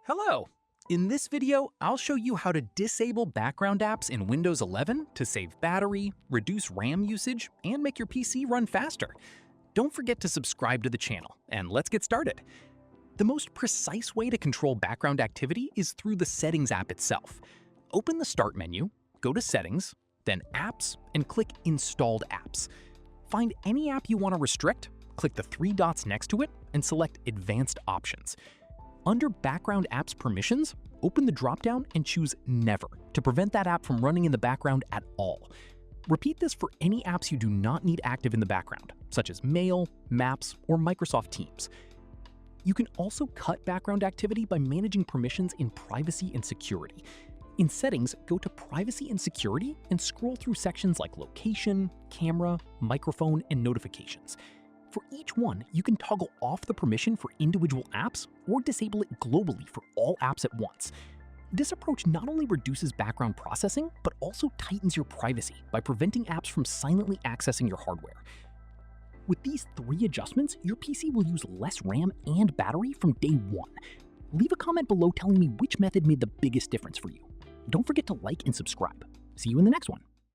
Hello! In this video, I'll show you how to disable background apps in Windows 11 to save battery, reduce RAM usage, and make your PC run faster. Don't forget to subscribe to the channel, and let's get started. The most precise way to control background activity is through the Settings app itself. Open the Start menu, go to Settings, then Apps, and click Installed Apps. Find any app you want to restrict, click the three dots next to it, and select Advanced Options. Under Background Apps Permissions, open the dropdown and choose Never to prevent that app from running in the background at all. Repeat this for any apps you do not need active in the background, such as Mail, Maps, or Microsoft Teams. You can also cut background activity by managing permissions in Privacy and Security. In Settings, go to Privacy and Security and scroll through sections like Location, Camera, Microphone, and Notifications. For each one, you can toggle off the permission for individual apps or disable it globally for all apps at once. This approach not only reduces background processing, but also tightens your privacy by preventing apps from silently accessing your hardware. With these three adjustments, your PC will use less RAM and battery from day one. Leave a comment below telling me which method made the biggest difference for you. Don't forget to like and subscribe. See you in the next one.